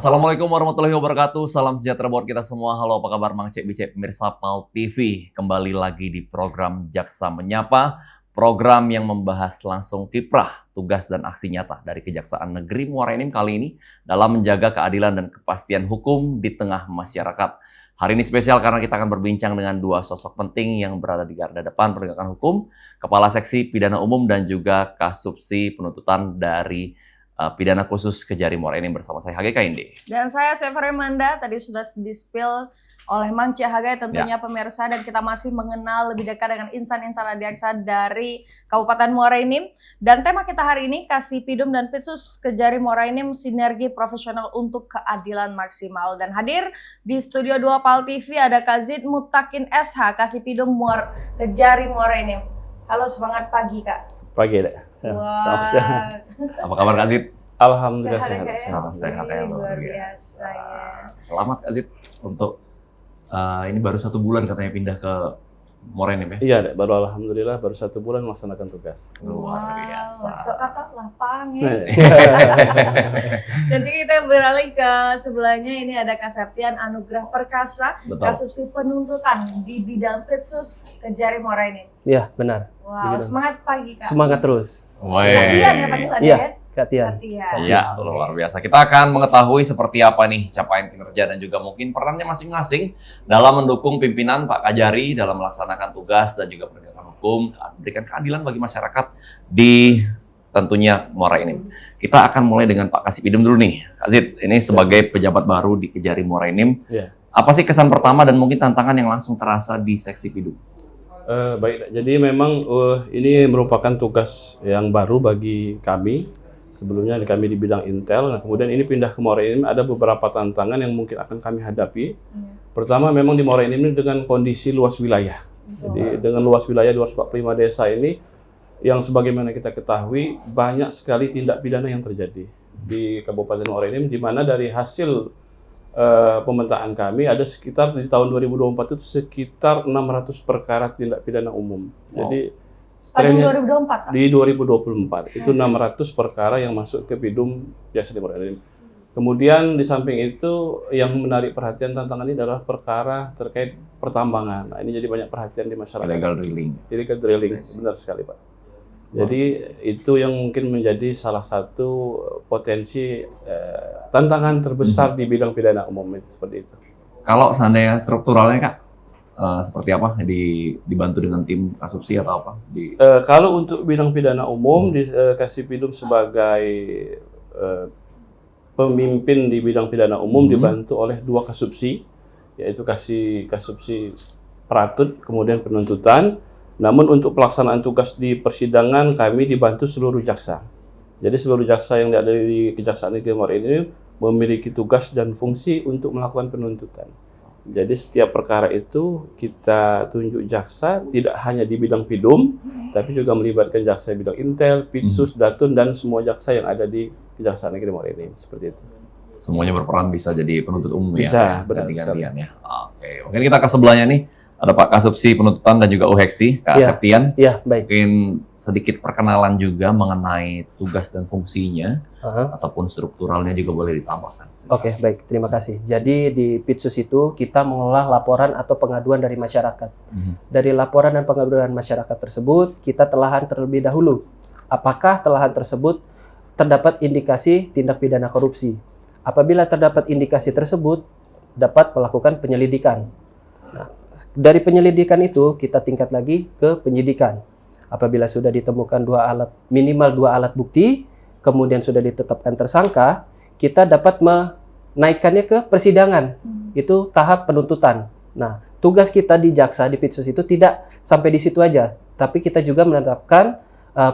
Assalamualaikum warahmatullahi wabarakatuh. Salam sejahtera buat kita semua. Halo, apa kabar Mang Cek Bicek pemirsa PAL TV. Kembali lagi di program Jaksa Menyapa, program yang membahas langsung kiprah, tugas dan aksi nyata dari Kejaksaan Negeri Muara Enim kali ini dalam menjaga keadilan dan kepastian hukum di tengah masyarakat. Hari ini spesial karena kita akan berbincang dengan dua sosok penting yang berada di garda depan penegakan hukum, Kepala Seksi Pidana Umum dan juga Kasubsi Penuntutan dari Pidana Khusus Kejari Muara Enim bersama saya Hage Kainde. Dan saya Severi Manda, tadi sudah di-spill oleh Mang Cahage tentunya pemirsa, dan kita masih mengenal lebih dekat dengan insan-insan adiaksa dari Kabupaten Muara Enim. Dan tema kita hari ini, Kasipidum dan Pitsus Kejari Muara Enim, sinergi profesional untuk keadilan maksimal. Dan hadir di Studio 2 PAL TV ada Kazid Mutakin SH, Kasipidum Kejari Muara Enim. Halo, semangat pagi Kak. Pagi deh. Wah. Apa kabar Kak Zid? Alhamdulillah Sehat ya, luar biasa ya. Selamat Kak Zid untuk ini baru 1 bulan katanya pindah ke Muara Enim ya? Iya deh, alhamdulillah baru 1 bulan melaksanakan tugas. Luar biasa. Kakak lapang ya. Nanti kita beralih ke sebelahnya, ini ada Kak Septian Anugrah Perkasa, Kasubsi Penuntutan di bidang Pitsus Kejari Muara Enim. Iya, benar. Wow, semangat pagi Kak. Semangat terus. Katian ya panggilannya ya? Kak Tian. Iya, luar biasa. Kita akan mengetahui seperti apa nih capaian kinerja dan juga mungkin perannya masing-masing dalam mendukung pimpinan Pak Kajari dalam melaksanakan tugas dan juga penegakan hukum, memberikan keadilan bagi masyarakat di tentunya Muara Enim. Kita akan mulai dengan Pak Kasipidum dulu nih. Kak Zid, ini sebagai pejabat baru di Kejari Muara Enim. Apa sih kesan pertama dan mungkin tantangan yang langsung terasa di seksi Pidum? Baik, jadi memang ini merupakan tugas yang baru bagi kami. Sebelumnya kami di bidang Intel, nah kemudian ini pindah ke Muara Enim, ada beberapa tantangan yang mungkin akan kami hadapi. Pertama, memang di Muara Enim dengan kondisi luas wilayah. Jadi dengan luas wilayah 245 desa ini, yang sebagaimana kita ketahui, banyak sekali tindak pidana yang terjadi di Kabupaten Muara Enim, di mana dari hasil pemetaan kami ada sekitar di tahun 2024 itu sekitar 600 perkara tindak pidana umum. Jadi trennya 2024, di 2024 itu 600 perkara yang masuk ke Pidum Jasa di Muara Enim. Kemudian di samping itu yang menarik perhatian tantangan ini adalah perkara terkait pertambangan. Nah, ini jadi banyak perhatian di masyarakat. Illegal drilling. Illegal drilling, benar sekali Pak. Jadi itu yang mungkin menjadi salah satu potensi tantangan terbesar di bidang pidana umum itu, seperti itu. Kalau seandainya strukturalnya Kak, seperti apa? Dibantu dengan tim Kasubsi atau apa? Kalau untuk bidang pidana umum, di Kasipidum sebagai pemimpin di bidang pidana umum dibantu oleh 2 kasubsi, yaitu Kasubsi Peratut, kemudian Penuntutan. Namun untuk pelaksanaan tugas di persidangan kami dibantu seluruh jaksa. Jadi seluruh jaksa yang ada di Kejaksaan Negeri Muara Enim memiliki tugas dan fungsi untuk melakukan penuntutan. Jadi setiap perkara itu kita tunjuk jaksa tidak hanya di bidang Pidum, tapi juga melibatkan jaksa bidang Intel, Pitsus, Datun, dan semua jaksa yang ada di Kejaksaan Negeri Muara Enim, seperti itu. Semuanya berperan bisa jadi penuntut umum bisa, ya? Ganti-gantian ya. Oke, mungkin kita ke sebelahnya nih. Ada Pak Kasubsi Penuntutan dan juga UHEKSI, Kak Septian. Iya, baik. Mungkin sedikit perkenalan juga mengenai tugas dan fungsinya, ataupun strukturalnya juga boleh ditambahkan. Oke, baik. Terima kasih. Jadi di Pitsus itu kita mengolah laporan atau pengaduan dari masyarakat. Dari laporan dan pengaduan masyarakat tersebut, kita telahan terlebih dahulu. Apakah telahan tersebut terdapat indikasi tindak pidana korupsi? Apabila terdapat indikasi tersebut, dapat melakukan penyelidikan. Nah, dari penyelidikan itu kita tingkat lagi ke penyidikan. Apabila sudah ditemukan minimal 2 alat bukti, kemudian sudah ditetapkan tersangka, kita dapat menaikkannya ke persidangan. Itu tahap penuntutan. Nah, tugas kita di jaksa di Pitsus itu tidak sampai di situ aja, tapi kita juga menetapkan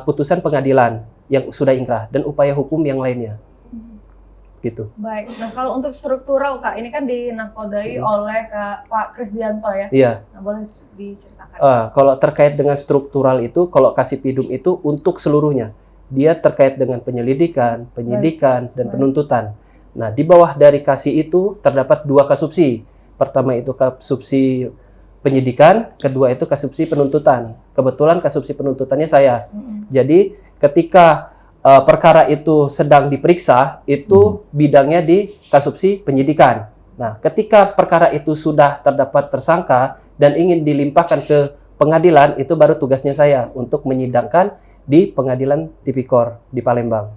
putusan pengadilan yang sudah ingkrah dan upaya hukum yang lainnya. Gitu. Baik. Nah, kalau untuk struktural Kak, ini kan dinakodai oleh Pak Krisdianto ya. Iya. Nah, boleh diceritakan. Kalau terkait dengan struktural itu, kalau Kasipidum itu untuk seluruhnya. Dia terkait dengan penyelidikan, penyidikan, dan penuntutan. Nah, di bawah dari Kasih itu terdapat 2 kasubsi. Pertama itu kasubsi penyidikan, kedua itu kasubsi penuntutan. Kebetulan kasubsi penuntutannya saya. Jadi ketika perkara itu sedang diperiksa, itu bidangnya di Kasubsi Penyidikan. Nah, ketika perkara itu sudah terdapat tersangka dan ingin dilimpahkan ke pengadilan, itu baru tugasnya saya untuk menyidangkan di Pengadilan Tipikor di Palembang.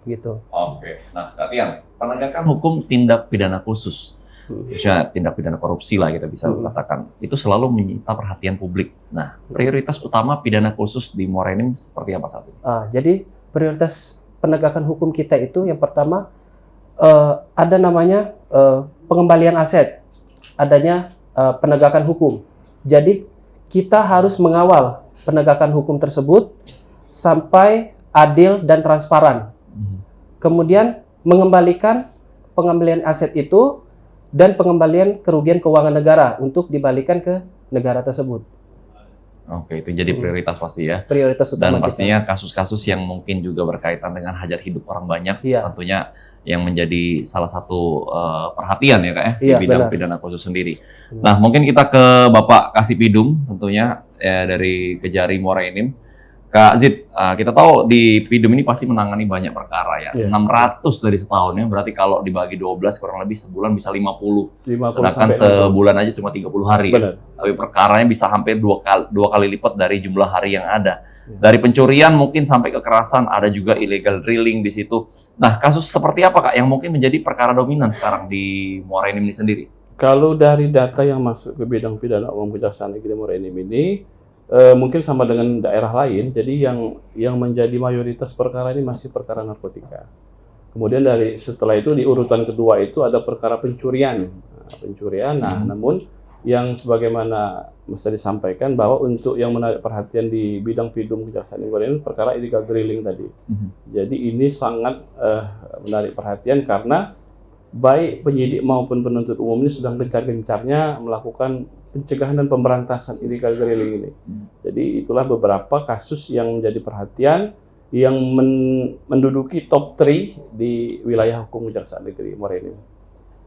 Gitu. Oke. Nah, Kak Tian, penegakan hukum tindak pidana khusus, misalnya tindak pidana korupsi lah kita bisa katakan, itu selalu menyita perhatian publik. Nah, prioritas utama pidana khusus di Muara Enim seperti apa saat ini? Jadi prioritas penegakan hukum kita itu yang pertama ada namanya pengembalian aset, adanya penegakan hukum. Jadi kita harus mengawal penegakan hukum tersebut sampai adil dan transparan. Kemudian mengembalikan pengembalian aset itu dan pengembalian kerugian keuangan negara untuk dibalikan ke negara tersebut. Oke, itu jadi prioritas pasti ya. Prioritas utama Dan pastinya kasus-kasus yang mungkin juga berkaitan dengan hajat hidup orang banyak, Iya. tentunya yang menjadi salah satu perhatian ya Kak ya, Iya, di bidang benar. pidana khusus sendiri. Nah, mungkin kita ke Bapak Kasipidum tentunya dari Kejari Muara Enim. Kak Zid, kita tahu di Pidum ini pasti menangani banyak perkara ya. Iya. 600 dari setahun ya, berarti kalau dibagi 12 kurang lebih sebulan bisa 50. 50 Sedangkan sampai 60. sebulan aja cuma 30 hari. Benar. Ya. Tapi perkaranya bisa hampir dua kali lipat dari jumlah hari yang ada. Dari pencurian mungkin sampai kekerasan, ada juga illegal drilling di situ. Nah, kasus seperti apa Kak yang mungkin menjadi perkara dominan sekarang di Muara Enim ini sendiri? Kalau dari data yang masuk ke bidang pidana umum Kejaksaan Negeri Muara Enim ini mungkin sama dengan daerah lain, jadi yang menjadi mayoritas perkara ini masih perkara narkotika. Kemudian setelah itu di urutan kedua itu ada perkara pencurian. Namun yang sebagaimana mesti disampaikan bahwa untuk yang menarik perhatian di bidang Pidum Kejaksaan Negeri Muara Enim perkara illegal drilling tadi. Jadi ini sangat menarik perhatian karena baik penyidik maupun penuntut umum ini sedang gencar-gencarnya melakukan pencegahan dan pemberantasan illegal drilling ini. Jadi itulah beberapa kasus yang menjadi perhatian yang menduduki top 3 di wilayah hukum Kejaksaan Negeri Muara Enim.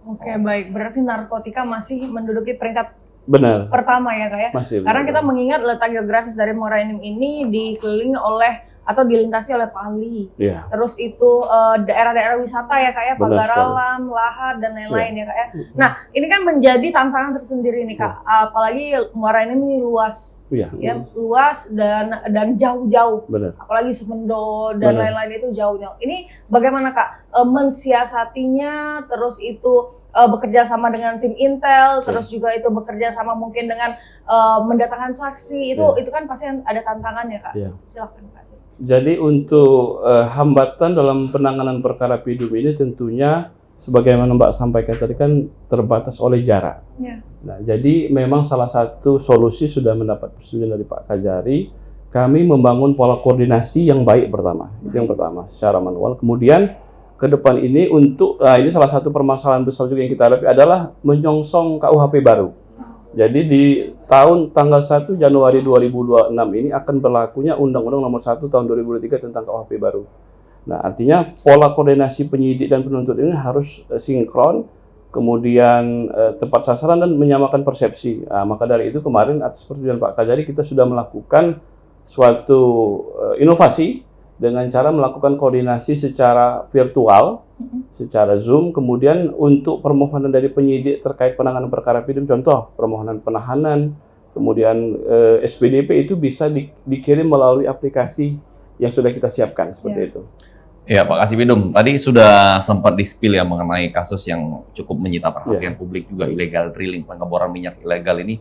Oke, baik. Berarti narkotika masih menduduki peringkat Benar. pertama ya Kak ya? Masih. Karena kita mengingat letak geografis dari Muara Enim ini dikelilingi oleh atau dilintasi oleh Pali. Iya. Terus itu daerah-daerah wisata ya Kak ya, Benar Pagaralam, Lahar dan lain-lain ya Kak ya. Nah, ini kan menjadi tantangan tersendiri nih Kak. Apalagi Muara Enim ini luas. Iya. Ya, luas dan jauh-jauh. Benar. Apalagi Semendo dan Benar. lain-lain itu jauh-jauh. Ini bagaimana Kak mensiasatinya, terus itu bekerja sama dengan tim Intel, terus juga itu bekerja sama mungkin dengan mendatangkan saksi, itu kan pasti ada tantangannya Kak. Iya. Silakan Kak. Jadi untuk hambatan dalam penanganan perkara Pidum ini tentunya sebagaimana Mbak sampaikan tadi kan terbatas oleh jarak. Ya. Nah, jadi memang salah satu solusi sudah mendapat persetujuan dari Pak Kajari, kami membangun pola koordinasi yang baik pertama. Itu yang pertama, secara manual. Kemudian ke depan ini ini salah satu permasalahan besar juga yang kita hadapi adalah menyongsong KUHP baru. Jadi di tanggal 1 Januari 2026 ini akan berlakunya Undang-Undang Nomor 1 Tahun 2023 tentang KUHP baru. Nah, artinya pola koordinasi penyidik dan penuntut ini harus sinkron, kemudian tepat sasaran dan menyamakan persepsi. Nah, maka dari itu kemarin atas persetujuan Pak Kajari kita sudah melakukan suatu inovasi dengan cara melakukan koordinasi secara virtual, secara Zoom, kemudian untuk permohonan dari penyidik terkait penanganan perkara Pidum, contoh permohonan penahanan, kemudian SPDP itu bisa dikirim melalui aplikasi yang sudah kita siapkan, seperti itu. Ya, Pak Kasipidum, tadi sudah sempat di-spill ya mengenai kasus yang cukup menyita perhatian publik juga, illegal drilling, pengeboran minyak ilegal ini,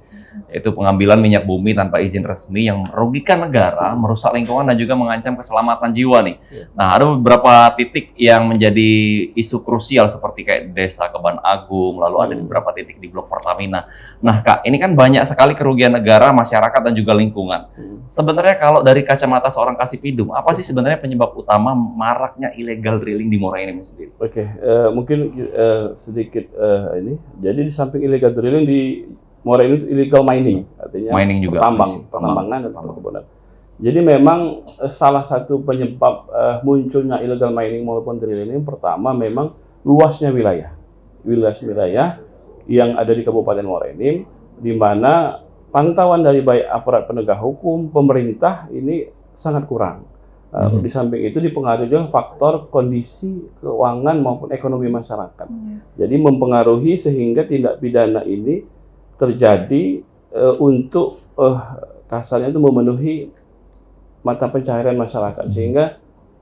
yaitu pengambilan minyak bumi tanpa izin resmi yang merugikan negara, merusak lingkungan dan juga mengancam keselamatan jiwa nih. Nah, ada beberapa titik yang menjadi isu krusial seperti kayak Desa Keban Agung, lalu ada beberapa titik di Blok Pertamina. Nah, Kak, ini kan banyak sekali kerugian negara, masyarakat dan juga lingkungan. Sebenarnya kalau dari kacamata seorang Kasipidum, apa sih sebenarnya penyebab utama maraknya illegal drilling di Muara Enim sendiri? Oke, mungkin sedikit ini. Jadi di samping illegal drilling di Muara Enim itu illegal mining, artinya Mining juga, pertambangan dan perkebunan. Jadi memang salah satu penyebab munculnya illegal mining maupun drilling ini pertama memang luasnya wilayah yang ada di Kabupaten Muara Enim, di mana pantauan dari baik aparat penegak hukum, pemerintah ini sangat kurang. Di samping itu dipengaruhi juga faktor kondisi keuangan maupun ekonomi masyarakat. Jadi mempengaruhi sehingga tindak pidana ini terjadi untuk kasarnya itu memenuhi mata pencaharian masyarakat, sehingga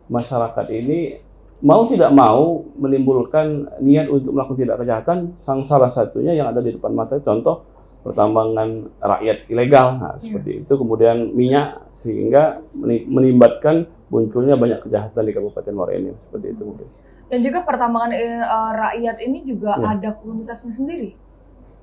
masyarakat ini mau tidak mau menimbulkan niat untuk melakukan tindak kejahatan. Salah satunya yang ada di depan mata, contoh pertambangan rakyat ilegal, seperti itu, kemudian minyak, sehingga menimbulkan munculnya banyak kejahatan di Kabupaten Muara Enim, seperti itu mungkin. Dan juga pertambangan rakyat ini juga ada komunitasnya sendiri.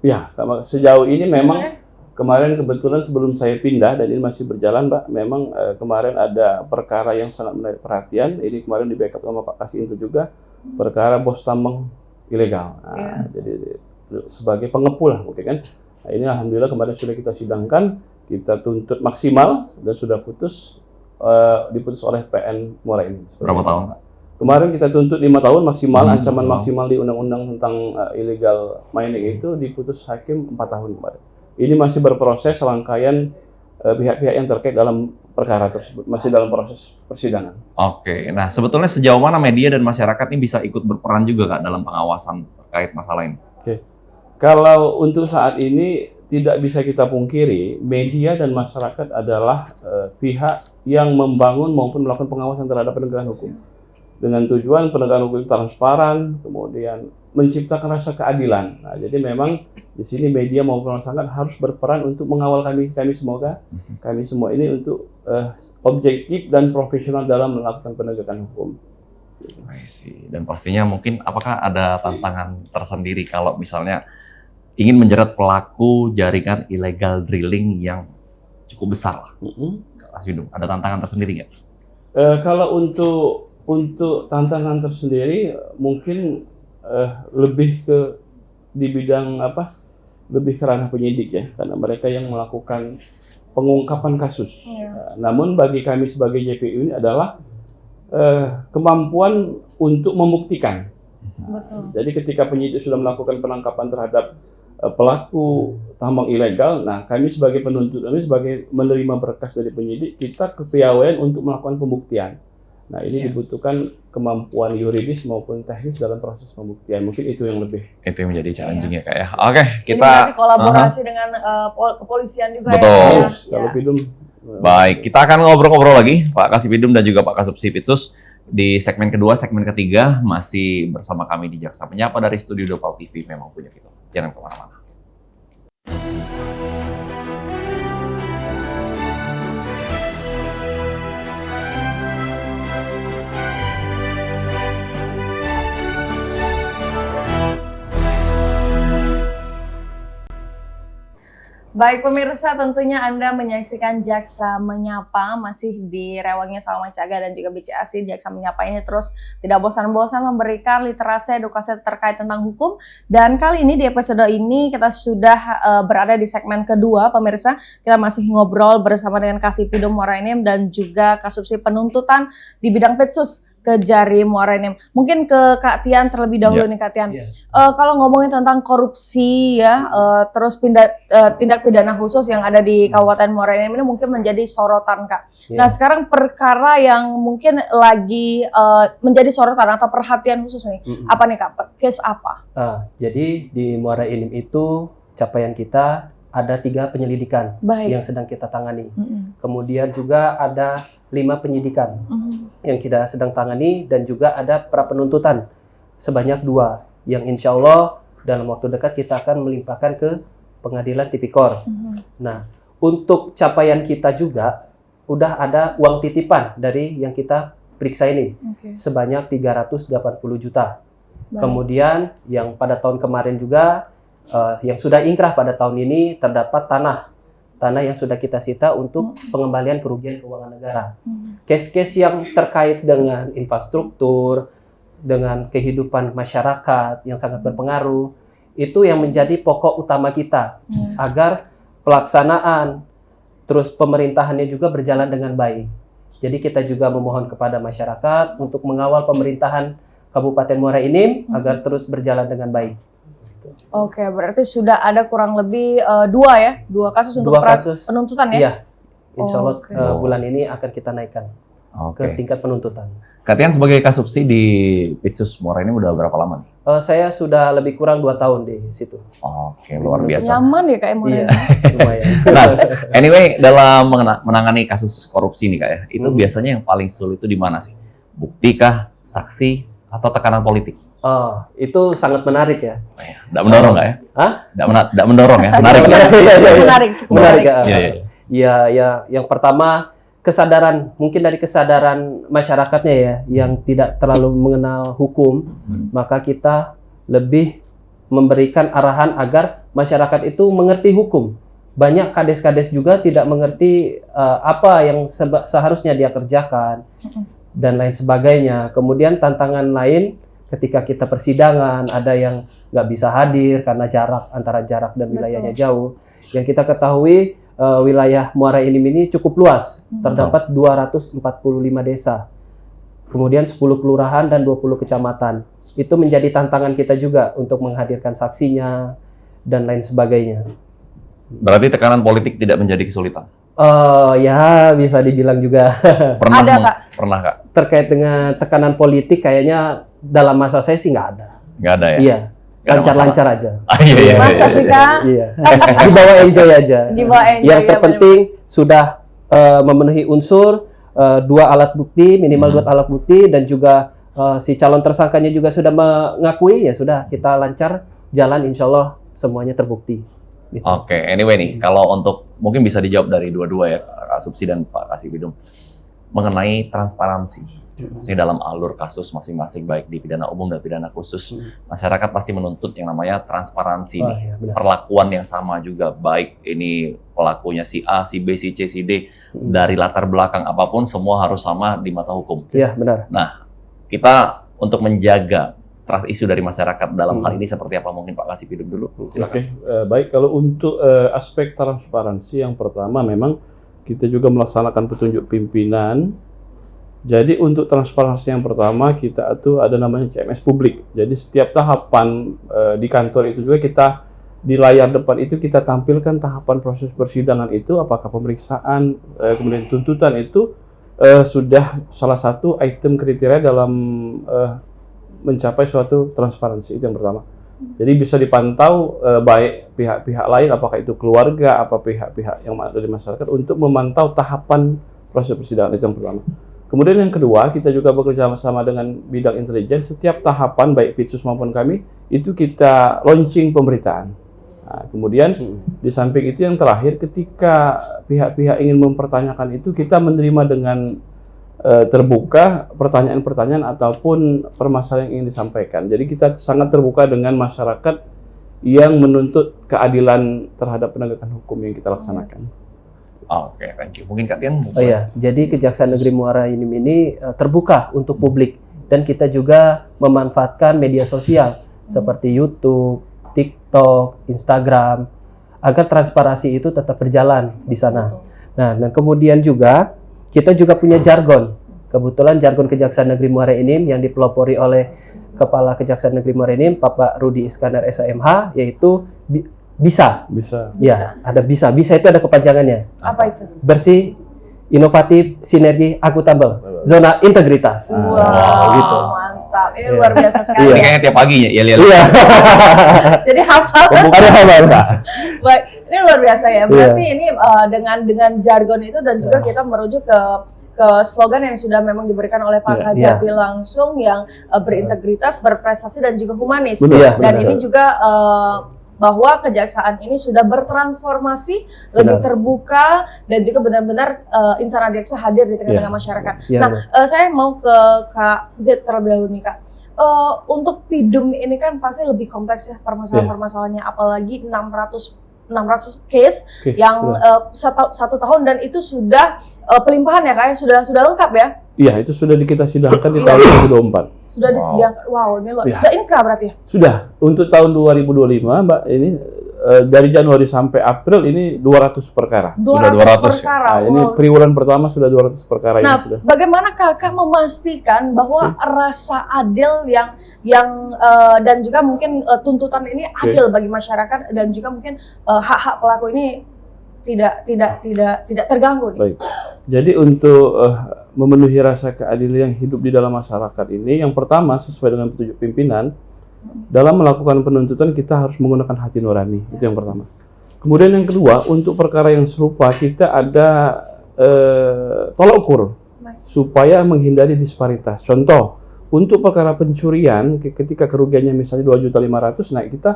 Ya, sejauh ini memang kemarin kebetulan sebelum saya pindah, dan ini masih berjalan, Mbak, memang kemarin ada perkara yang sangat menarik perhatian. Ini kemarin di backup sama Pak Kasinto juga, perkara bos tambang ilegal. Jadi sebagai pengepul mungkin kan. Nah, ini alhamdulillah kemarin sudah kita sidangkan, kita tuntut maksimal dan sudah diputus oleh PN Muara Enim. Berapa tahun, Pak? Kemarin kita tuntut 5 tahun maksimal, ancaman maksimal di undang-undang tentang illegal mining itu diputus hakim 4 tahun kemarin. Ini masih berproses rangkaian pihak-pihak yang terkait dalam perkara tersebut, masih dalam proses persidangan. Oke, nah sebetulnya sejauh mana media dan masyarakat ini bisa ikut berperan juga, Kak, dalam pengawasan terkait masalah ini? Oke. Kalau untuk saat ini tidak bisa kita pungkiri, media dan masyarakat adalah pihak yang membangun maupun melakukan pengawasan terhadap penegakan hukum. Dengan tujuan penegakan hukum transparan, kemudian menciptakan rasa keadilan. Nah, jadi memang di sini media maupun masyarakat harus berperan untuk mengawal kami semua ini untuk objektif dan profesional dalam melakukan penegakan hukum. I see. Dan pastinya mungkin apakah ada tantangan tersendiri kalau misalnya ingin menjerat pelaku jaringan illegal drilling yang cukup besar lah? Mas Bidum, ada tantangan tersendiri nggak? Kalau untuk tantangan tersendiri mungkin lebih ke di bidang lebih ke ranah penyidik ya, karena mereka yang melakukan pengungkapan kasus. Namun bagi kami sebagai JPU ini adalah kemampuan untuk membuktikan. Betul. Jadi ketika penyidik sudah melakukan penangkapan terhadap pelaku tambang ilegal, nah kami sebagai penuntut, kami sebagai menerima berkas dari penyidik, kita kepiawaian untuk melakukan pembuktian. Nah, ini dibutuhkan kemampuan yuridis maupun teknis dalam proses pembuktian. Mungkin itu yang lebih. Itu yang menjadi challenging ya, Kak ya. Oke, kita Ini nanti kolaborasi dengan kepolisian juga. Betul. Ya. Kalau Pidum. Baik, kita akan ngobrol-ngobrol lagi Pak Kasipidum dan juga Pak Kasubsi Pitsus di segmen kedua, segmen ketiga masih bersama kami di Jaksa Menyapa dari Studio Dopal TV. Memang punya kita. Jangan kemana-mana. Baik pemirsa, tentunya Anda menyaksikan Jaksa Menyapa masih di rewangnya sama Caga dan juga BCAC. Jaksa Menyapa ini terus tidak bosan-bosan memberikan literasi edukasi terkait tentang hukum. Dan kali ini di episode ini kita sudah berada di segmen kedua pemirsa. Kita masih ngobrol bersama dengan Kasipidum Muara Enim dan juga Kasubsi Penuntutan di bidang Pitsus Kejari Muara Enim. Mungkin ke Kak Tian terlebih dahulu nih Kak Tian. Kalau ngomongin tentang korupsi ya, terus tindak pidana khusus yang ada di Kabupaten Muara Enim ini mungkin menjadi sorotan Kak. Nah sekarang perkara yang mungkin lagi menjadi sorotan atau perhatian khusus nih, apa nih Kak? Case apa? Jadi di Muara Enim itu capaian kita ada 3 penyelidikan yang sedang kita tangani. Kemudian juga ada 5 penyidikan yang kita sedang tangani dan juga ada pra penuntutan sebanyak 2 yang insya Allah dalam waktu dekat kita akan melimpahkan ke pengadilan tipikor. Nah, untuk capaian kita juga udah ada uang titipan dari yang kita periksa ini sebanyak 380 juta. Kemudian yang pada tahun kemarin juga yang sudah ingkrah pada tahun ini terdapat tanah yang sudah kita sita untuk pengembalian kerugian keuangan negara. Case-case yang terkait dengan infrastruktur, dengan kehidupan masyarakat yang sangat berpengaruh, itu yang menjadi pokok utama kita agar pelaksanaan terus pemerintahannya juga berjalan dengan baik. Jadi kita juga memohon kepada masyarakat untuk mengawal pemerintahan Kabupaten Muara Enim agar terus berjalan dengan baik. Oke, berarti sudah ada kurang lebih 2 kasus untuk penuntutan ya? Iya, insya Allah bulan ini akan kita naikkan. Oke. ke tingkat penuntutan. Kak Tian sebagai kasubsi di Pitsus Muara ini udah berapa lama nih? Saya sudah lebih kurang 2 tahun di situ. Oke, luar biasa. Nyaman ya Kak Emora Iya, ini. lumayan. Nah, anyway, dalam menangani kasus korupsi nih Kak ya, itu Hmm. biasanya yang paling sulit itu di mana sih? Bukti kah, saksi, atau tekanan politik? Oh, itu sangat menarik ya. Nggak mendorong nggak ya? Hah? Nggak mendorong ya? Menarik ya? Menarik, cukup Menarik menarik. ya. Iya, iya. Ya, yang pertama kesadaran, mungkin dari kesadaran masyarakatnya ya, yang tidak terlalu mengenal hukum, maka kita lebih memberikan arahan agar masyarakat itu mengerti hukum. Banyak kades-kades juga tidak mengerti apa yang seharusnya dia kerjakan dan lain sebagainya. Kemudian tantangan lain ketika kita persidangan, ada yang nggak bisa hadir karena antara jarak dan wilayahnya jauh. Yang kita ketahui wilayah Muara Enim ini cukup luas, terdapat 245 desa, kemudian 10 kelurahan dan 20 kecamatan. Itu menjadi tantangan kita juga untuk menghadirkan saksinya dan lain sebagainya. Berarti tekanan politik tidak menjadi kesulitan? Ya bisa dibilang juga. Pernah, Ada, Kak. Pernah Kak? Terkait dengan tekanan politik kayaknya dalam masa saya sih nggak ada. Nggak ada ya? Iya, Nggak ada lancar-lancar aja. Ah, iya. Masa sih Kak? Iya, dibawa enjoy aja. Dibawa enjoy, Yang ya, terpenting sudah memenuhi unsur 2 alat bukti, minimal 2 alat bukti, dan juga si calon tersangkanya juga sudah mengakui, ya sudah kita lancar jalan, insya Allah semuanya terbukti. Gitu. Oke, anyway nih, kalau untuk mungkin bisa dijawab dari dua-dua ya, Kak Subsi dan Pak Kasibidum, mengenai transparansi. Maksudnya dalam alur kasus masing-masing, baik di pidana umum dan pidana khusus, masyarakat pasti menuntut yang namanya transparansi nih. Iya, benar. Perlakuan yang sama juga, baik ini pelakunya si A, si B, si C, si D, dari latar belakang apapun, semua harus sama di mata hukum. Iya, benar. Nah, kita untuk menjaga trust isu dari masyarakat dalam hal ini seperti apa? Mungkin Pak Kasibidum dulu. Silakan. Oke, baik. Kalau untuk aspek transparansi, yang pertama memang kita juga melaksanakan petunjuk pimpinan. Jadi untuk transparansi yang pertama kita tuh ada namanya CMS publik. Jadi setiap tahapan di kantor itu juga kita di layar depan itu kita tampilkan tahapan proses persidangan itu, apakah pemeriksaan, kemudian tuntutan itu sudah salah satu item kriteria dalam mencapai suatu transparansi. Itu yang pertama. Jadi bisa dipantau baik pihak-pihak lain, apakah itu keluarga, apa pihak-pihak yang ada di masyarakat, untuk memantau tahapan proses persidangan. Itu yang pertama. Kemudian yang kedua, kita juga bekerja sama dengan bidang intelijen. Setiap tahapan, baik Pitsus maupun kami, itu kita launching pemberitaan. Nah, kemudian di samping itu yang terakhir, ketika pihak-pihak ingin mempertanyakan itu, kita menerima dengan terbuka pertanyaan-pertanyaan ataupun permasalahan yang ingin disampaikan. Jadi kita sangat terbuka dengan masyarakat yang menuntut keadilan terhadap penegakan hukum yang kita laksanakan. Oke, thank you. Mungkin Kak Tian? Oh iya, jadi Kejaksaan Negeri Muara Enim ini terbuka untuk publik, dan kita juga memanfaatkan media sosial seperti YouTube, TikTok, Instagram, agar transparansi itu tetap berjalan di sana. Nah, dan kemudian juga kita juga punya jargon. Kebetulan jargon Kejaksaan Negeri Muara Enim yang dipelopori oleh Kepala Kejaksaan Negeri Muara Enim, Bapak Rudi Iskandar SMH, yaitu bisa. Ya, ada bisa. Bisa itu ada kepanjangannya. Apa itu? Bersih, inovatif, sinergi, akuntabel, zona integritas. Wow, gitu. mantap. Ini luar biasa Ini sekali. kayaknya tiap pagi ya, lihat. Iya. Jadi hafal. Ada hafal, Pak. Baik, ini luar biasa ya. Berarti ini dengan jargon itu, dan juga kita merujuk ke slogan yang sudah memang diberikan oleh Pak Kajati langsung, yang berintegritas, berprestasi, dan juga humanis. Benar. Dan ini juga bahwa kejaksaan ini sudah bertransformasi, lebih terbuka, dan juga benar-benar insan adiaksa hadir di tengah-tengah masyarakat. Ya, Nah, saya mau ke Kak Z terlebih dahulu nih Kak. Untuk PIDUM ini kan pasti lebih kompleks ya permasalahan-permasalahannya, apalagi 600 case yang satu tahun, dan itu sudah pelimpahan ya Kak ya, sudah lengkap ya? Iya, itu sudah kita sidangkan di tahun 2024. Sudah disediakan. Wow, ini sudah inkrah berarti ya? Sudah. Untuk tahun 2025, Mbak, ini dari Januari sampai April ini 200 perkara. 200 perkara. Nah, ini triwulan pertama sudah 200 perkara. Nah, ini sudah. bagaimana Kakak memastikan bahwa rasa adil yang dan juga mungkin tuntutan ini adil bagi masyarakat, dan juga mungkin hak-hak pelaku ini tidak terganggu nih? Baik. Jadi untuk memenuhi rasa keadilan yang hidup di dalam masyarakat ini, yang pertama sesuai dengan petunjuk pimpinan, dalam melakukan penuntutan kita harus menggunakan hati nurani, itu yang pertama. Kemudian yang kedua, untuk perkara yang serupa kita ada tolak ukur supaya menghindari disparitas. Contoh, untuk perkara pencurian ketika kerugiannya misalnya 2.500.000, nah kita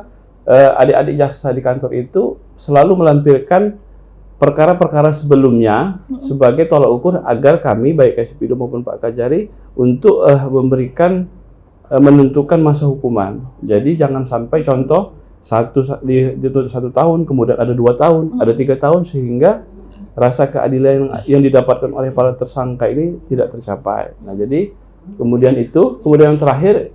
adik-adik jaksa di kantor itu selalu melampirkan perkara-perkara sebelumnya sebagai tolak ukur agar kami baik Kasipido maupun Pak Kajari untuk menentukan masa hukuman. Jadi jangan sampai contoh dituntut 1 tahun, kemudian ada 2 tahun, ada 3 tahun, sehingga rasa keadilan yang didapatkan oleh para tersangka ini tidak tercapai. Nah, jadi kemudian yang terakhir,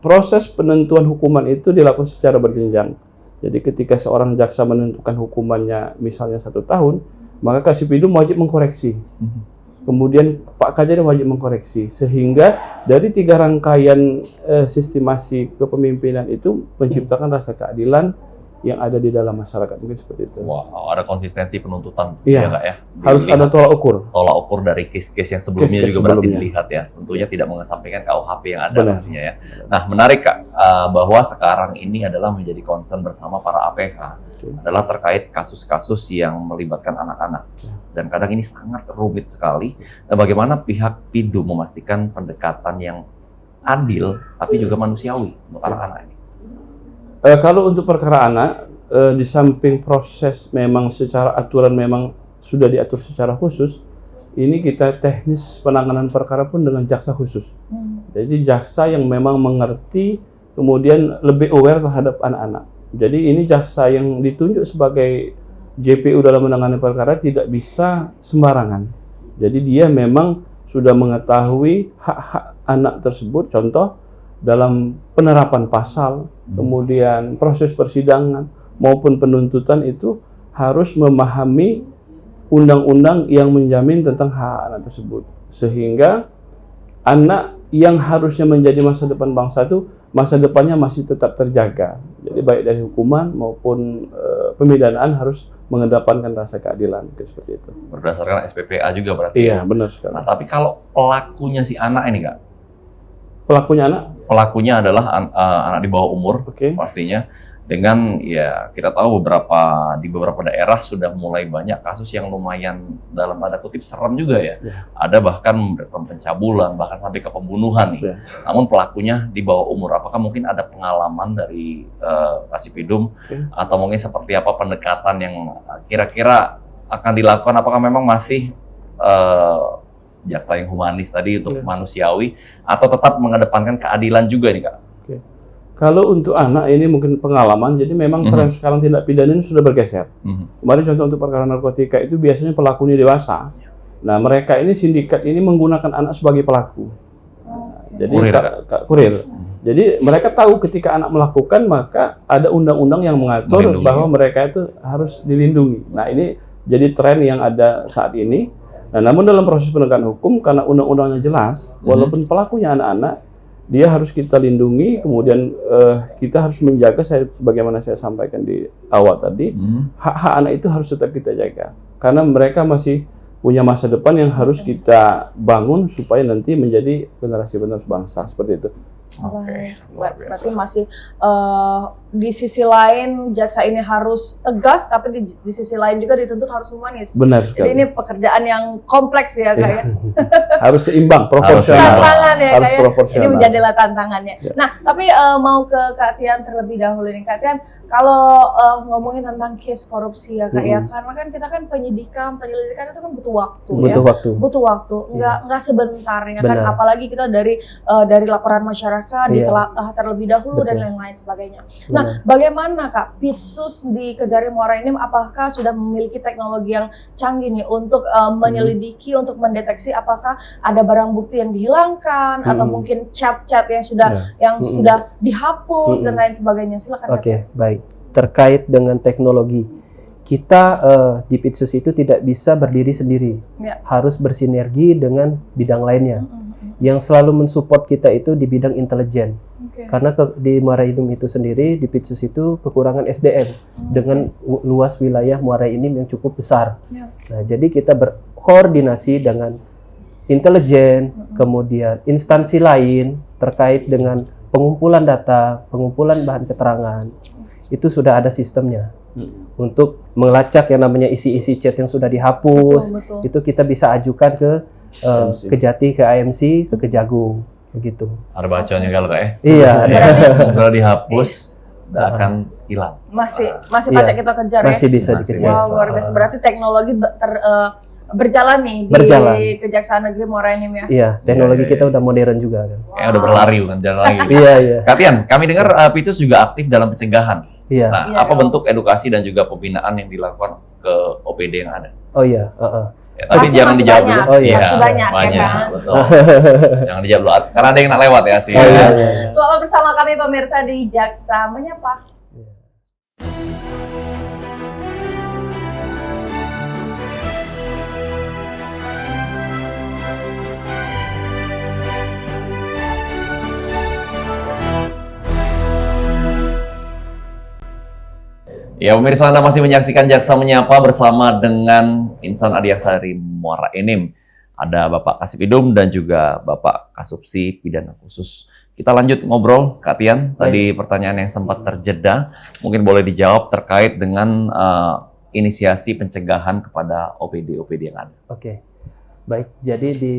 proses penentuan hukuman itu dilakukan secara berjenjang. Jadi ketika seorang jaksa menentukan hukumannya misalnya 1 tahun, maka Kasipido wajib mengkoreksi. Kemudian Pak Kajari wajib mengkoreksi. Sehingga dari 3 rangkaian sistemasi kepemimpinan itu menciptakan rasa keadilan yang ada di dalam masyarakat. Mungkin seperti itu. Wow, ada konsistensi penuntutan, Iya, ya Kak ya? harus ada tolak ukur. Tolak ukur dari case-case yang sebelumnya Case-case juga berarti sebelumnya. dilihat ya. Tentunya tidak mengesampingkan KUHP yang ada Benar. pastinya ya. Nah, menarik Kak, bahwa sekarang ini adalah menjadi concern bersama para APK adalah terkait kasus-kasus yang melibatkan anak-anak. Dan kadang ini sangat rumit sekali. Nah, bagaimana pihak PIDU memastikan pendekatan yang adil tapi juga manusiawi untuk anak-anak ini? Kalau untuk perkara anak, di samping proses memang secara aturan memang sudah diatur secara khusus, ini kita teknis penanganan perkara pun dengan jaksa khusus. Jadi jaksa yang memang mengerti, kemudian lebih aware terhadap anak-anak. Jadi ini jaksa yang ditunjuk sebagai JPU dalam menangani perkara tidak bisa sembarangan. Jadi dia memang sudah mengetahui hak-hak anak tersebut, contoh dalam penerapan pasal, kemudian proses persidangan maupun penuntutan itu harus memahami undang-undang yang menjamin tentang hak anak tersebut. Sehingga anak yang harusnya menjadi masa depan bangsa itu masa depannya masih tetap terjaga. Jadi baik dari hukuman maupun pemidanaan harus mengedepankan rasa keadilan, seperti itu. Berdasarkan SPPA juga berarti. Iya, benar Nah, sekali. tapi kalau pelakunya si anak ini Kak, Pelakunya anak, pelakunya adalah anak di bawah umur oke. pastinya, dengan ya kita tahu di beberapa daerah sudah mulai banyak kasus yang lumayan dalam tanda kutip serem juga ya. Ya. Ada bahkan pencabulan, bahkan sampai ke pembunuhan nih. Ya. Namun pelakunya di bawah umur. Apakah mungkin ada pengalaman dari Kasipidum atau mungkin seperti apa pendekatan yang kira-kira akan dilakukan? Apakah memang masih jaksa yang humanis tadi untuk manusiawi, atau tetap mengedepankan keadilan juga nih Kak? Kalau untuk anak ini mungkin pengalaman, jadi memang tren sekarang tindak pidana ini sudah bergeser. Kemarin contoh untuk perkara narkotika itu biasanya pelakunya dewasa. Nah, mereka ini sindikat ini menggunakan anak sebagai pelaku. Jadi kurir. Jadi mereka tahu ketika anak melakukan, maka ada undang-undang yang mengatur bahwa mereka itu harus dilindungi. Nah, ini jadi tren yang ada saat ini. Nah, namun dalam proses penegakan hukum, karena undang-undangnya jelas, walaupun pelakunya anak-anak, dia harus kita lindungi, kemudian kita harus menjaga, sebagaimana saya sampaikan di awal tadi, hak-hak anak itu harus tetap kita jaga. Karena mereka masih punya masa depan yang harus kita bangun supaya nanti menjadi generasi penerus bangsa, seperti itu. Oke, luar biasa. Berarti masih di sisi lain jaksa ini harus tegas, tapi di sisi lain juga dituntut harus humanis. Benar sekali. Jadi ini pekerjaan yang kompleks ya Kak ya. Harus seimbang, proporsional. Tantangan ya harus Kak ya. proporsional. Ini menjadilah tantangannya. Ya. Nah, tapi mau ke Kak Tian terlebih dahulu nih. Kak Tian, kalau ngomongin tentang case korupsi ya Kak ya, karena kan kita kan penyelidikan itu kan butuh waktu ya. Butuh waktu, nggak sebentar ya kan. Benar. Apalagi kita dari laporan masyarakat, ditelaah terlebih dahulu dan lain-lain sebagainya. Nah, bagaimana Kak Pitsus di Kejari Muara ini, apakah sudah memiliki teknologi yang canggih nih untuk menyelidiki, untuk mendeteksi apakah ada barang bukti yang dihilangkan atau mungkin chat-chat yang sudah dihapus dan lain sebagainya. Silakan Kak. Oke, baik. Terkait dengan teknologi, kita di Pitsus itu tidak bisa berdiri sendiri, harus bersinergi dengan bidang lainnya. Yang selalu mensupport kita itu di bidang intelijen. Karena di Muara Enim itu sendiri, di Pitsus itu kekurangan SDM dengan luas wilayah Muara Enim yang cukup besar. Nah, jadi kita berkoordinasi dengan intelijen, kemudian instansi lain terkait dengan pengumpulan data, pengumpulan bahan keterangan, itu sudah ada sistemnya. Untuk melacak yang namanya isi-isi chat yang sudah dihapus, Betul. itu kita bisa ajukan ke Kejati, ke AMC, ke Kejagung, begitu. Ada bacanya kalau kayak. Iya. Kalau dihapus, nggak akan hilang. Masih Iya. patut kita kejar ya. Masih bisa Masih dikejar. Wow, luar biasa. Berarti teknologi berjalan nih di Berjalan. Kejaksaan Negeri Muara Enim ya. Iya, teknologi Iya, kita udah modern juga kan. Kayak udah berlari bukan jalan lagi. Iya. Katian, kami dengar Picus juga aktif dalam pencegahan. Iya. Nah, Iya, apa dong. bentuk edukasi dan juga pembinaan yang dilakukan ke OPD yang ada? Oh iya, Ya, tapi Pasti jangan masih dijawab banyak. dulu. Oh, iya. Masih banyak, ya kan? Betul. Jangan dijawab dulu, karena ada yang nak lewat ya sih. Oh, iya. Selamat bersama kami pemirsa di Jaksa Menyapa. Ya, pemirsa, Anda masih menyaksikan Jaksa Menyapa bersama dengan Insan Adiaksa dari Muara Enim. Ada Bapak Kasipidum dan juga Bapak Kasubsi Pidana Khusus. Kita lanjut ngobrol, Kak Tian. Tadi pertanyaan yang sempat terjeda, mungkin boleh dijawab terkait dengan inisiasi pencegahan kepada OPD-OPD yang ada. Oke. Baik, jadi di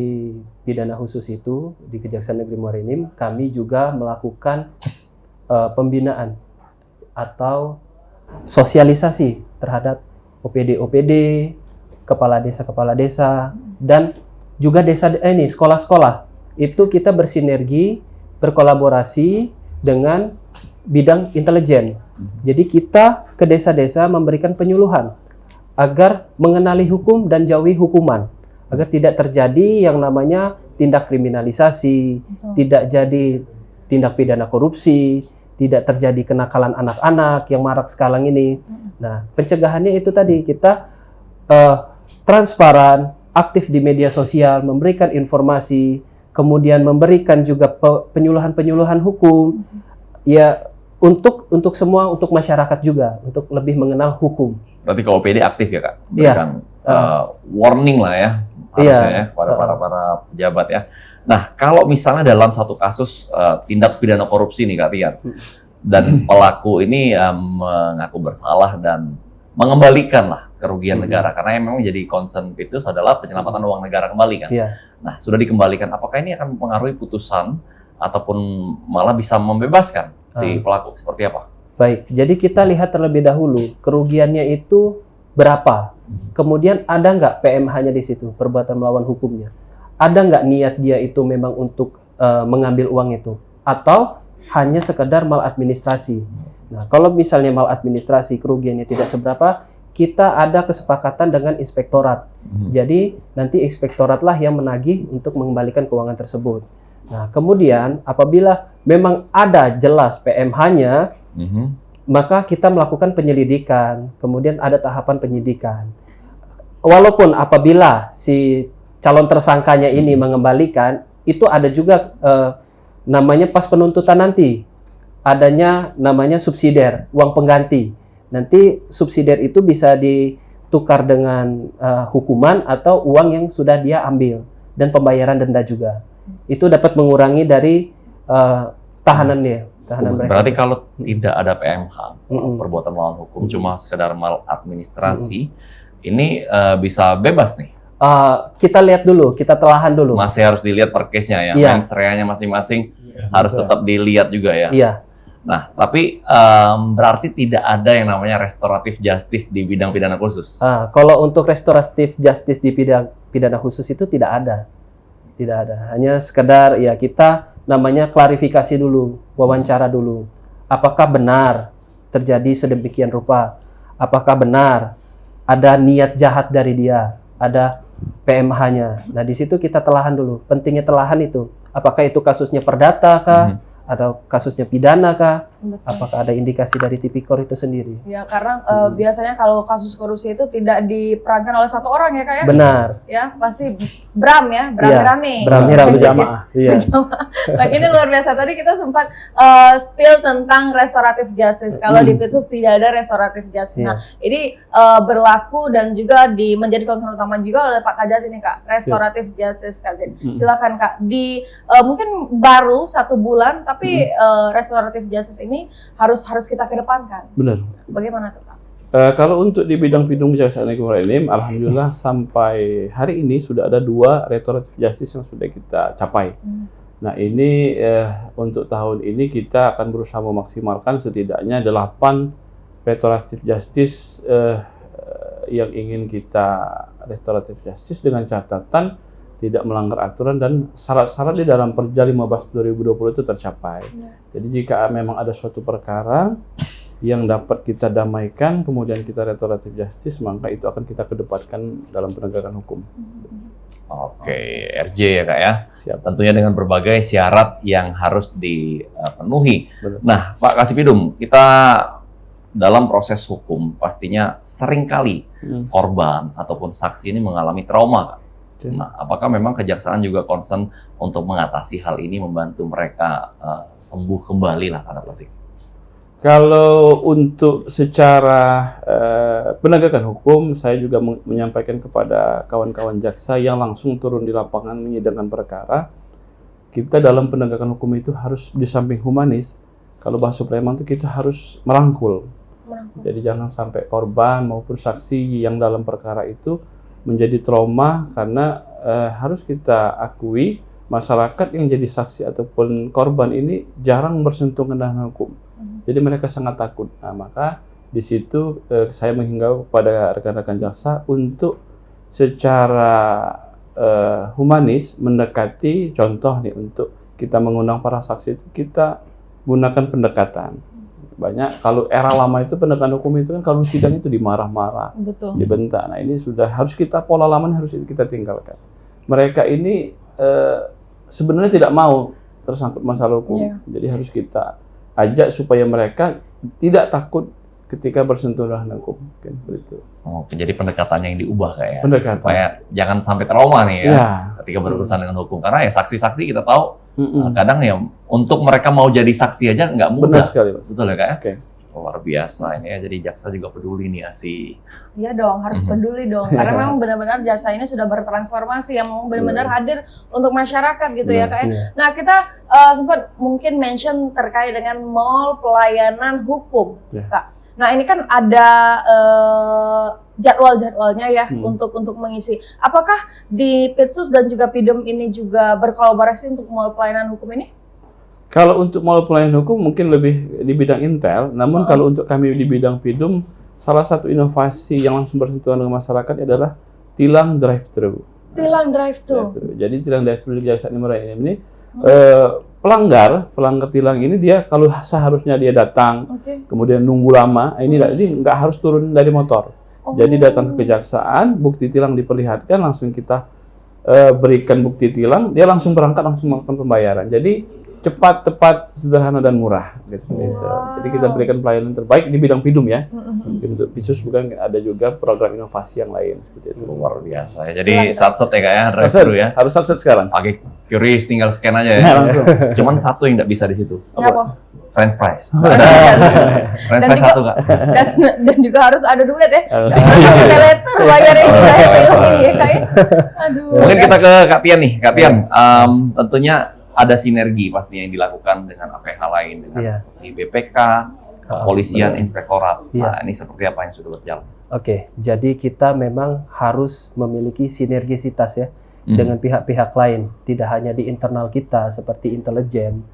pidana khusus itu di Kejaksaan Negeri Muara Enim kami juga melakukan pembinaan atau sosialisasi terhadap OPD-OPD, kepala desa, dan juga sekolah-sekolah. Itu kita bersinergi, berkolaborasi dengan bidang intelijen. Jadi kita ke desa-desa memberikan penyuluhan agar mengenali hukum dan jauhi hukuman, agar tidak terjadi yang namanya tindak kriminalisasi, tidak jadi tindak pidana korupsi, tidak terjadi kenakalan anak-anak yang marak sekarang ini. Nah, pencegahannya itu tadi kita transparan, aktif di media sosial, memberikan informasi, kemudian memberikan juga penyuluhan-penyuluhan hukum, ya untuk semua, untuk masyarakat juga, untuk lebih mengenal hukum. Berarti ke OPD aktif ya, Kak? Iya. Berikan warning lah ya, harusnya ya, kepada para pejabat ya. Nah, kalau misalnya dalam satu kasus tindak pidana korupsi nih, Kak Tian, dan pelaku ini mengaku bersalah dan mengembalikan lah kerugian negara, karena yang memang jadi concern Picus adalah penyelamatan uang negara kembali kan. Iya. Nah, sudah dikembalikan, apakah ini akan mempengaruhi putusan ataupun malah bisa membebaskan si pelaku? Seperti apa? Baik, jadi kita lihat terlebih dahulu kerugiannya itu berapa. Kemudian ada nggak PMH-nya di situ, perbuatan melawan hukumnya? Ada nggak niat dia itu memang untuk mengambil uang itu? Atau hanya sekedar maladministrasi? Nah, kalau misalnya maladministrasi kerugiannya tidak seberapa, kita ada kesepakatan dengan inspektorat. Jadi nanti inspektoratlah yang menagih untuk mengembalikan keuangan tersebut. Nah, kemudian apabila memang ada jelas PMH-nya, maka kita melakukan penyelidikan, kemudian ada tahapan penyidikan. Walaupun apabila si calon tersangkanya ini mengembalikan, itu ada juga namanya pas penuntutan nanti, adanya namanya subsidiar, uang pengganti. Nanti subsidiar itu bisa ditukar dengan hukuman atau uang yang sudah dia ambil, dan pembayaran denda juga. Itu dapat mengurangi dari tahanan mereka. Berarti kalau tidak ada PMH, perbuatan melawan hukum, cuma sekedar maladministrasi, ini bisa bebas nih? Kita lihat dulu, kita telahan dulu. Masih harus dilihat per case-nya ya, Iya. mens reanya masing-masing harus tetap dilihat juga ya. Iya. Nah, tapi berarti tidak ada yang namanya restoratif justice di bidang pidana khusus. Kalau untuk restoratif justice di pidana khusus itu tidak ada. Tidak ada. Hanya sekedar ya kita namanya klarifikasi dulu, wawancara dulu. Apakah benar terjadi sedemikian rupa? Apakah benar ada niat jahat dari dia? Ada PMH-nya. Nah, di situ kita telahan dulu. Pentingnya telahan itu. Apakah itu kasusnya perdata kah? Atau kasusnya pidana kah? Betul. Apakah ada indikasi dari tipikor itu sendiri? Ya karena biasanya kalau kasus korupsi itu tidak diperankan oleh satu orang ya Kak ya? Benar. Ya pasti Bram ya, Iya, beramai-ramai. beramai-ramai. Berjamaah. Iya. Berjamaah. Nah, ini luar biasa. Tadi kita sempat spill tentang restoratif justice. Kalau di Pitsus tidak ada restoratif justice. Nah, ini berlaku dan juga menjadi concern utama juga oleh Pak Kajat ini Kak. Restoratif justice Kak Zin. Silakan Kak. Mungkin baru 1 bulan, tapi restoratif justice ini harus kita kedepankan. Benar. Bagaimana tuh Pak? Kalau untuk di bidang pidum kejaksaan negeri Muara Enim, alhamdulillah sampai hari ini sudah ada 2 restoratif justice yang sudah kita capai. Nah ini untuk tahun ini kita akan berusaha memaksimalkan setidaknya 8 restoratif justice yang ingin kita restoratif justice dengan catatan tidak melanggar aturan dan syarat-syarat di dalam Perja 15/2020 itu tercapai. Jadi jika memang ada suatu perkara yang dapat kita damaikan, kemudian kita restoratif justice, maka itu akan kita kedepankan dalam penegakan hukum. Oke, RJ ya Kak ya. Siap. Tentunya dengan berbagai syarat yang harus dipenuhi. Benar. Nah, Pak Kasipidum, kita dalam proses hukum pastinya seringkali korban ataupun saksi ini mengalami trauma, Kak. Oke. Nah, apakah memang kejaksaan juga concern untuk mengatasi hal ini, membantu mereka sembuh kembali lah tanda petik? Kalau untuk secara penegakan hukum, saya juga menyampaikan kepada kawan-kawan jaksa yang langsung turun di lapangan menyidangkan perkara, kita dalam penegakan hukum itu harus di samping humanis, kalau bahasa preman itu kita harus merangkul. Jadi jangan sampai korban maupun saksi yang dalam perkara itu menjadi trauma, karena harus kita akui masyarakat yang jadi saksi ataupun korban ini jarang bersentuhan dengan hukum. Jadi mereka sangat takut. Nah, maka di situ saya menghimbau kepada rekan-rekan jaksa untuk secara humanis mendekati, contoh nih untuk kita mengundang para saksi itu kita gunakan pendekatan. Banyak kalau era lama itu pendekatan hukum itu kan kalau sidang itu dimarah-marah, Betul. dibentak. Nah ini sudah harus kita pola lama harus kita tinggalkan. Mereka ini sebenarnya tidak mau tersangkut masalah hukum, jadi harus kita ajak supaya mereka tidak takut ketika bersentuh dengan hukum. Begitu. Oh, jadi pendekatannya yang diubah kayak Pendekatan. supaya jangan sampai trauma nih ya, Ya. ketika berurusan dengan hukum. Karena ya saksi-saksi kita tahu kadang ya untuk mereka mau jadi saksi aja nggak Benar mudah. sekali, Mas. Betul ya Kak? Ya? Oke. Luar biasa ini ya, jadi jaksa juga peduli nih Asi. Iya dong, harus peduli dong. Karena memang benar-benar jasa ini sudah bertransformasi, yang memang benar-benar hadir untuk masyarakat gitu ya Kak. Nah kita sempat mungkin mention terkait dengan mall pelayanan hukum, Kak. Nah ini kan ada jadwal-jadwalnya ya untuk mengisi. Apakah di Pitsus dan juga Pidum ini juga berkolaborasi untuk mall pelayanan hukum ini? Kalau untuk mall pelayanan hukum mungkin lebih di bidang intel, namun kalau untuk kami di bidang Pidum, salah satu inovasi yang langsung bersentuhan dengan masyarakat adalah tilang drive-thru. Tilang drive-thru. Jadi tilang drive-thru di Kejaksaan Muara Enim ini pelanggar tilang ini dia kalau seharusnya dia datang, kemudian nunggu lama, ini nggak harus turun dari motor. Jadi datang ke kejaksaan, bukti tilang diperlihatkan, langsung kita berikan bukti tilang, dia langsung berangkat, langsung melakukan pembayaran. Jadi cepat, tepat, sederhana dan murah. Gitu. Jadi kita berikan pelayanan terbaik di bidang Pidum ya. Untuk Pitsus bukan ada juga program inovasi yang lain seperti itu. Luar biasa ya. Jadi satset ya Kak ya, drive-thru ya. Harus satset sekarang. Pakai QRIS tinggal scan aja ya. Cuman satu yang nggak bisa di situ. Apa? French fries. French Dan fries juga- satu Kak. Dan juga harus ada duit ya. Pakai letter bayarnya kita ya Kak ya. Aduh. Mungkin kita ke Kak Tian nih. Kak Tian, tentunya ada sinergi pastinya yang dilakukan dengan APH lain, dengan seperti BPK, kepolisian, inspektorat. Nah, ini seperti apa yang sudah berjalan? Oke, jadi kita memang harus memiliki sinergisitas ya dengan pihak-pihak lain, tidak hanya di internal kita seperti intelijen,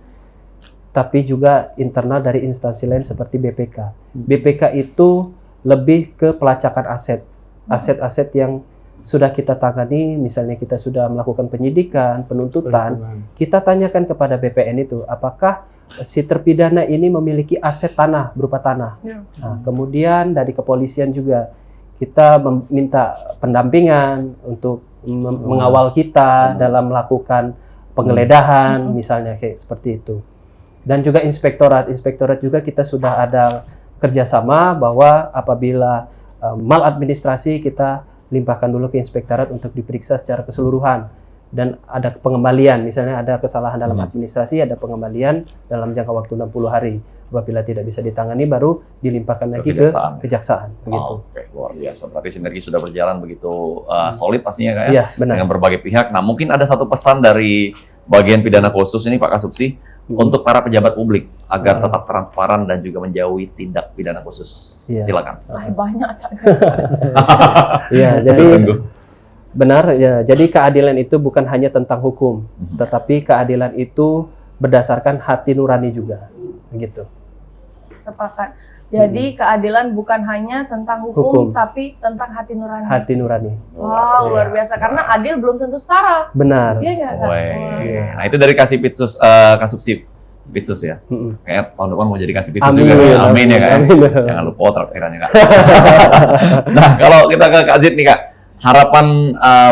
tapi juga internal dari instansi lain seperti BPK. BPK itu lebih ke pelacakan aset, aset-aset yang sudah kita tangani, misalnya kita sudah melakukan penyidikan, penuntutan, kita tanyakan kepada BPN itu, apakah si terpidana ini memiliki aset tanah, berupa tanah. Nah, kemudian dari kepolisian juga, kita meminta pendampingan untuk mengawal kita dalam melakukan penggeledahan, misalnya kayak seperti itu. Dan juga inspektorat juga kita sudah ada kerjasama bahwa apabila maladministrasi kita limpahkan dulu ke inspektorat untuk diperiksa secara keseluruhan dan ada pengembalian, misalnya ada kesalahan dalam administrasi, ada pengembalian dalam jangka waktu 60 hari. Apabila tidak bisa ditangani baru dilimpahkan lagi ke kejaksaan. Begitu. Oke, luar biasa. Berarti sinergi sudah berjalan begitu solid pastinya Kak ya? Iya, benar. Dengan berbagai pihak. Nah, mungkin ada satu pesan dari bagian pidana khusus ini Pak Kasubsi untuk para pejabat publik agar tetap transparan dan juga menjauhi tindak pidana khusus. Iya. Silakan. Banyak Iya, jadi benar ya. Jadi keadilan itu bukan hanya tentang hukum, tetapi keadilan itu berdasarkan hati nurani juga, begitu. Sepakat. Jadi keadilan bukan hanya tentang hukum, tapi tentang hati nurani. Hati nurani. Wow, luar biasa. Karena adil belum tentu setara. Benar. Iya nggak Kak? Nah, itu dari kasih Kasubsi Pitsus ya. Kayak tahun depan mau jadi kasih Pitsus Amin, juga. Amin ya Kak. amin. Jangan lupa traktirannya Kak. Nah, kalau kita ke Kak Zid nih Kak, harapan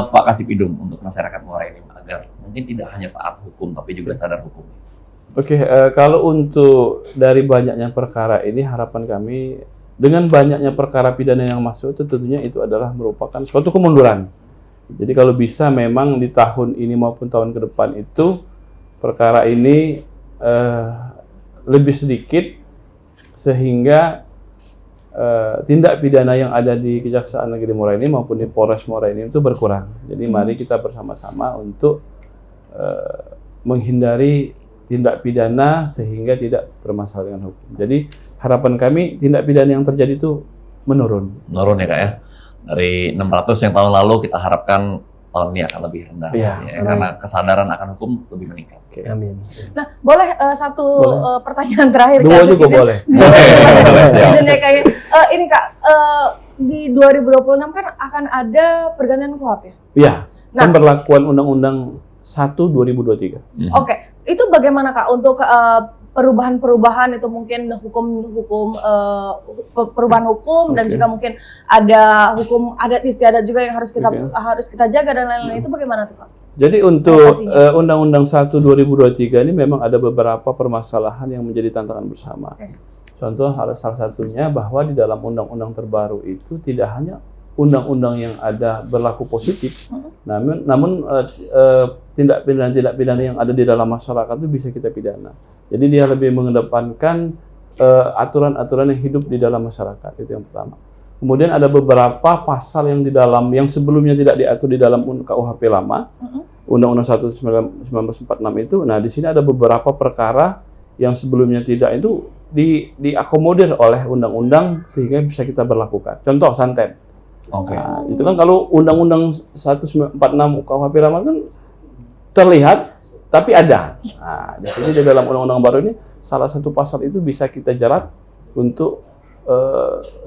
Pak Kasih Pidum untuk masyarakat Muara Enim agar mungkin tidak hanya taat hukum tapi juga sadar hukum. Oke, kalau untuk dari banyaknya perkara ini harapan kami dengan banyaknya perkara pidana yang masuk itu tentunya itu adalah merupakan suatu kemunduran. Jadi kalau bisa memang di tahun ini maupun tahun ke depan itu perkara ini lebih sedikit sehingga tindak pidana yang ada di Kejaksaan Negeri Muara Enim maupun di Polres Muara Enim itu berkurang. Jadi mari kita bersama-sama untuk menghindari tindak pidana sehingga tidak bermasalah dengan hukum. Jadi harapan kami tindak pidana yang terjadi itu menurun. Menurun ya Kak ya. Dari 600 yang tahun lalu kita harapkan tahun ini akan lebih rendah pastinya, ya, karena kesadaran akan hukum lebih meningkat. Oke. Amin. Nah, boleh satu pertanyaan terakhir Dua Kak? juga boleh. Izin ya Kak. Ini Kak, di 2026 kan akan ada pergantian KUHP ya? Iya, Nah. pemberlakuan Undang-Undang 1 2023. Oke, itu bagaimana Kak untuk perubahan-perubahan itu mungkin perubahan hukum dan juga mungkin ada hukum adat istiadat juga yang harus kita jaga dan lain-lain itu bagaimana tuh Kak? Jadi untuk Undang-Undang 1 2023 ini memang ada beberapa permasalahan yang menjadi tantangan bersama. Contoh salah satunya bahwa di dalam undang-undang terbaru itu tidak hanya undang-undang yang ada berlaku positif, namun tindak pidana yang ada di dalam masyarakat itu bisa kita pidana. Jadi dia lebih mengedepankan aturan-aturan yang hidup di dalam masyarakat, itu yang pertama. Kemudian ada beberapa pasal yang sebelumnya tidak diatur di dalam KUHP lama, Undang-Undang 1 1946 itu. Nah, di sini ada beberapa perkara yang sebelumnya tidak itu diakomodir oleh undang-undang sehingga bisa kita berlakukan. Contoh santet. Oke. Nah, itu kan kalau Undang-Undang 1946 KUHP lama kan terlihat tapi ada. Nah, jadi di dalam undang-undang baru ini salah satu pasal itu bisa kita jerat untuk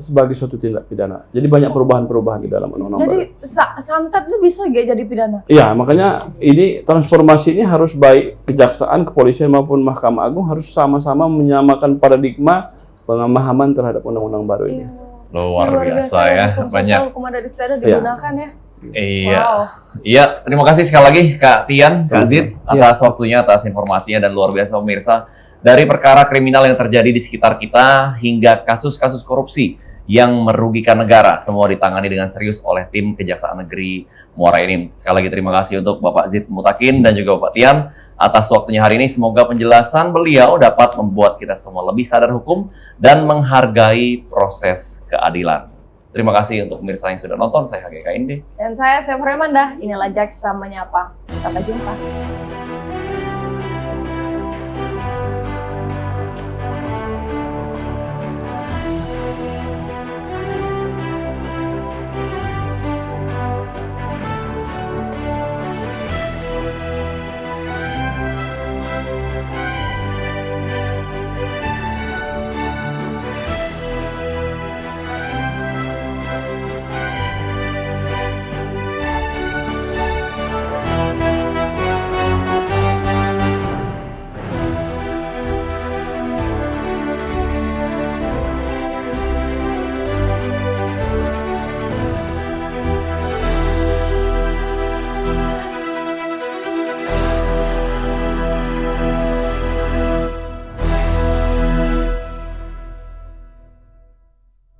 sebagai suatu tindak pidana. Jadi banyak perubahan-perubahan di dalam undang-undang baru. Jadi santet itu bisa gak jadi pidana? Iya, makanya ini transformasi ini harus baik kejaksaan, kepolisian maupun Mahkamah Agung harus sama-sama menyamakan paradigma pemahaman terhadap undang-undang baru ini. Luar biasa ya, hukum banyak. sosial, hukum adat istiadat digunakan ya. Iya. Wow. Iya, terima kasih sekali lagi Kak Tian, Kak Zid atas waktunya, atas informasinya dan luar biasa pemirsa. Dari perkara kriminal yang terjadi di sekitar kita hingga kasus-kasus korupsi yang merugikan negara, semua ditangani dengan serius oleh tim Kejaksaan Negeri Muara Enim. Sekali lagi terima kasih untuk Bapak Zid Mutakin dan juga Bapak Tian atas waktunya hari ini. Semoga penjelasan beliau dapat membuat kita semua lebih sadar hukum dan menghargai proses keadilan. Terima kasih untuk pemirsa yang sudah nonton. Saya HGK Indi. Dan saya Chef Remanda. Inilah Jaksa Menyapa. Sampai jumpa.